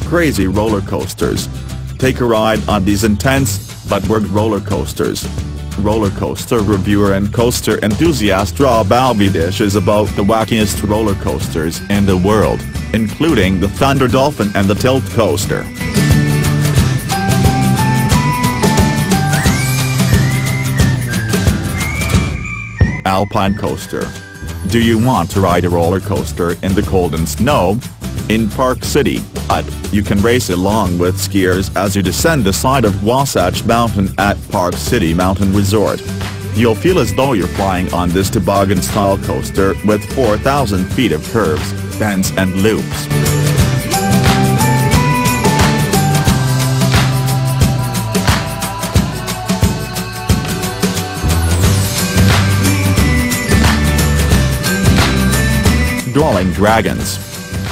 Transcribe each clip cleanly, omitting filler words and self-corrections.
crazy roller coasters. Take a ride on these intense, but worked roller coasters. Roller coaster reviewer and coaster enthusiast Robb Alvey dishes about the wackiest roller coasters in the world, including the Thunder Dolphin and the Tilt Coaster. Alpine Coaster. Do you want to ride a roller coaster in the cold and snow? In Park City, you can race along with skiers as you descend the side of Wasatch Mountain at Park City Mountain Resort. You'll feel as though you're flying on this toboggan-style coaster with 4,000 feet of curves, bends and loops. Dueling Dragons.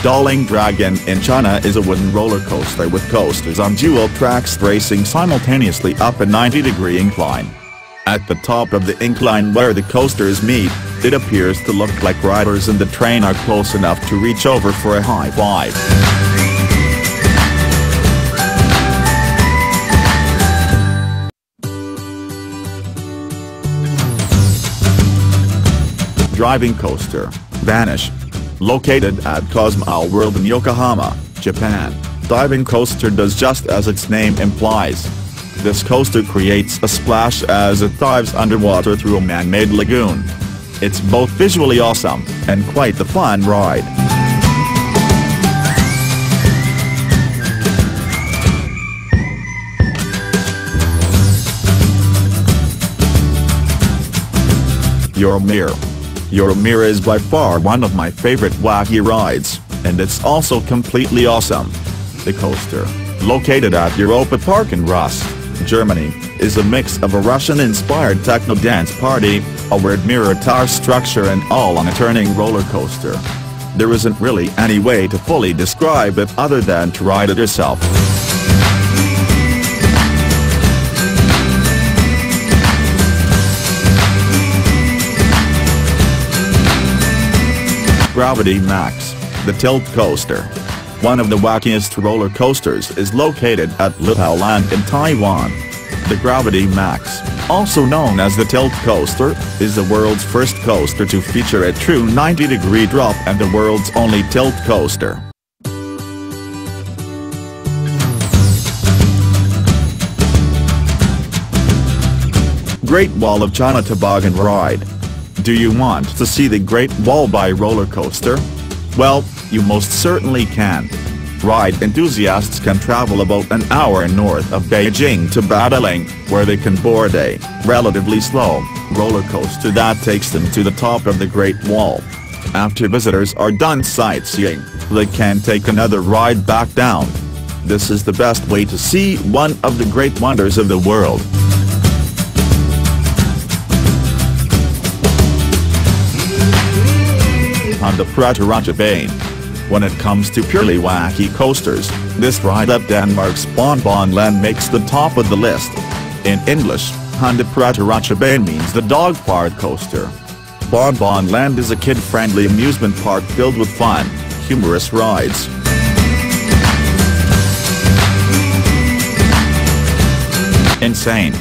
Dueling Dragon in China is a wooden roller coaster with coasters on dual tracks racing simultaneously up a 90-degree incline. At the top of the incline where the coasters meet, it appears to look like riders in the train are close enough to reach over for a high five. Driving Coaster. Vanish. Located at Cosmo World in Yokohama, Japan, diving coaster does just as its name implies. This coaster creates a splash as it dives underwater through a man-made lagoon. It's both visually awesome and quite the fun ride. Euromir is by far one of my favorite wacky rides, and it's also completely awesome. The coaster, located at Europa Park in Rust, Germany, is a mix of a Russian-inspired techno dance party, a weird mirror tower structure and all on a turning roller coaster. There isn't really any way to fully describe it other than to ride it yourself. Gravity Max, the Tilt Coaster. One of the wackiest roller coasters is located at Bon Lan in Taiwan. The Gravity Max, also known as the Tilt Coaster, is the world's first coaster to feature a true 90-degree drop and the world's only tilt coaster. Great Wall of China Toboggan Ride. Do you want to see the Great Wall by roller coaster? Well, you most certainly can. Ride enthusiasts can travel about an hour north of Beijing to Badaling, where they can board a relatively slow roller coaster that takes them to the top of the Great Wall. After visitors are done sightseeing, they can take another ride back down. This is the best way to see one of the great wonders of the world. Vacationsgram. When it comes to purely wacky coasters, this ride at Denmark's Bon Lan makes the top of the list. In English, Vacationsgram means the dog park coaster. Bon Lan is a kid-friendly amusement park filled with fun, humorous rides. Insane.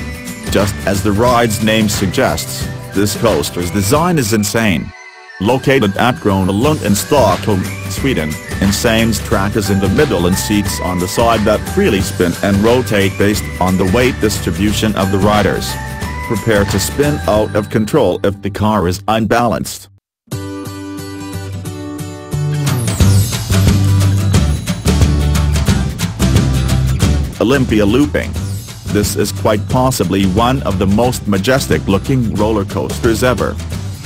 Just as the ride's name suggests, this coaster's design is insane. Located at Gröna Lund in Stockholm, Sweden, Insane's track is in the middle and seats on the side that freely spin and rotate based on the weight distribution of the riders. Prepare to spin out of control if the car is unbalanced. Olympia Looping. This is quite possibly one of the most majestic-looking roller coasters ever.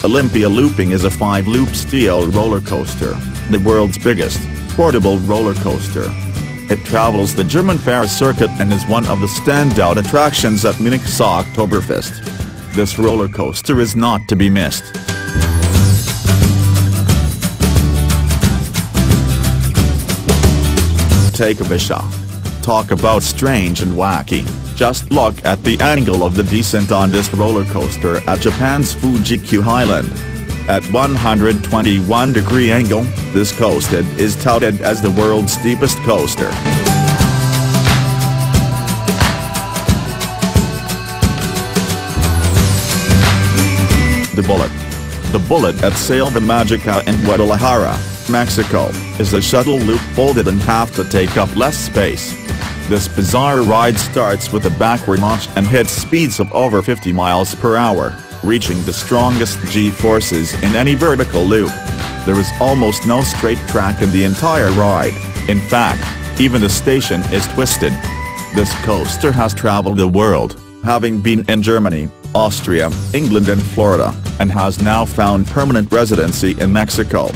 Olympia Looping is a 5-loop steel roller coaster, the world's biggest portable roller coaster. It travels the German fair circuit and is one of the standout attractions at Munich's Oktoberfest. This roller coaster is not to be missed. Take a shot. Talk about strange and wacky. Just look at the angle of the descent on this roller coaster at Japan's FujiQ Highland. At 121-degree angle, this coaster is touted as the world's steepest coaster. The Bullet. The Bullet at Selva Magica in Guadalajara, Mexico, is a shuttle loop folded in half to take up less space. This bizarre ride starts with a backward launch and hits speeds of over 50 miles per hour, reaching the strongest G-forces in any vertical loop. There is almost no straight track in the entire ride. In fact, even the station is twisted. This coaster has traveled the world, having been in Germany, Austria, England and Florida, and has now found permanent residency in Mexico.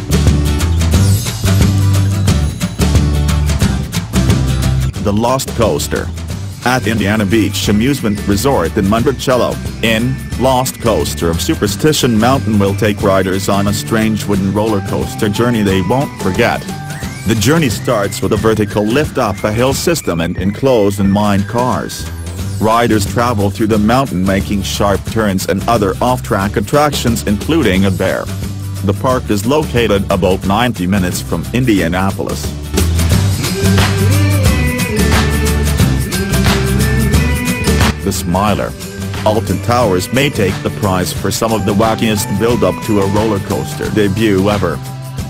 The Lost Coaster. At Indiana Beach Amusement Resort in Monticello, Lost Coaster of Superstition Mountain will take riders on a strange wooden roller coaster journey they won't forget. The journey starts with a vertical lift up a hill system and enclosed in mine cars. Riders travel through the mountain making sharp turns and other off-track attractions including a bear. The park is located about 90 minutes from Indianapolis. The Smiler. Alton Towers may take the prize for some of the wackiest build-up to a roller coaster debut ever.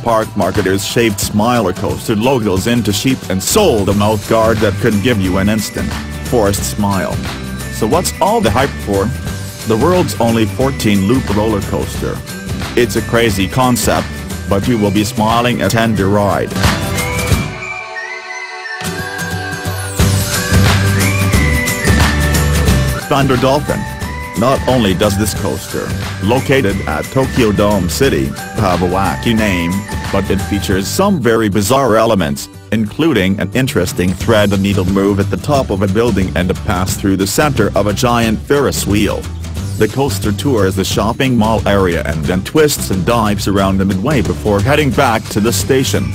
Park marketers shaped Smiler coaster logos into sheep and sold a mouth guard that could give you an instant, forced smile. So what's all the hype for? The world's only 14-loop roller coaster. It's a crazy concept, but you will be smiling at end the ride. Thunder Dolphin. Not only does this coaster, located at Tokyo Dome City, have a wacky name, but it features some very bizarre elements, including an interesting thread needle move at the top of a building and a pass through the center of a giant Ferris wheel. The coaster tours the shopping mall area and then twists and dives around the midway before heading back to the station.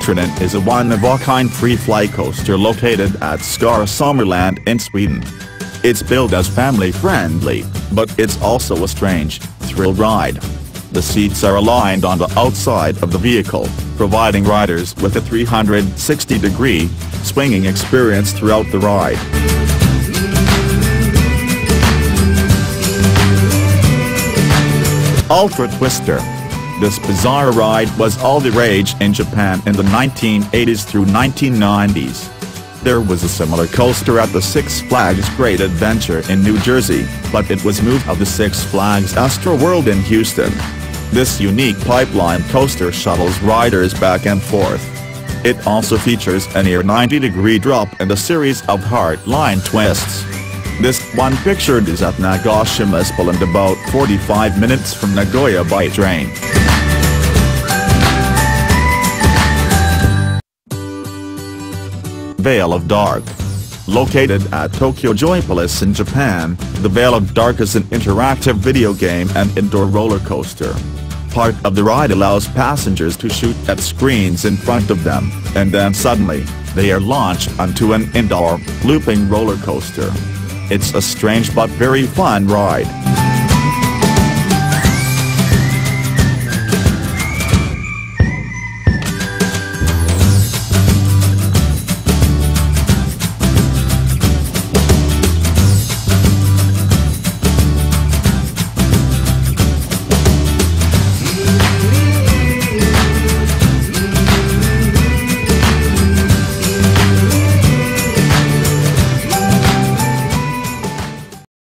Twineth is a one-of-a-kind free-fly coaster located at Skara Sommerland in Sweden. It's billed as family-friendly, but it's also a strange, thrill ride. The seats are aligned on the outside of the vehicle, providing riders with a 360-degree, swinging experience throughout the ride. Ultra Twister. This bizarre ride was all the rage in Japan in the 1980s through 1990s. There was a similar coaster at the Six Flags Great Adventure in New Jersey, but it was moved to the Six Flags Astro World in Houston. This unique pipeline coaster shuttles riders back and forth. It also features a near 90-degree drop and a series of hard-line twists. This one pictured is at Nagashima and about 45 minutes from Nagoya by train. Vale of Dark. Located at Tokyo Joypolis in Japan, the Vale of Dark is an interactive video game and indoor roller coaster. Part of the ride allows passengers to shoot at screens in front of them, and then suddenly, they are launched onto an indoor, looping roller coaster. It's a strange but very fun ride.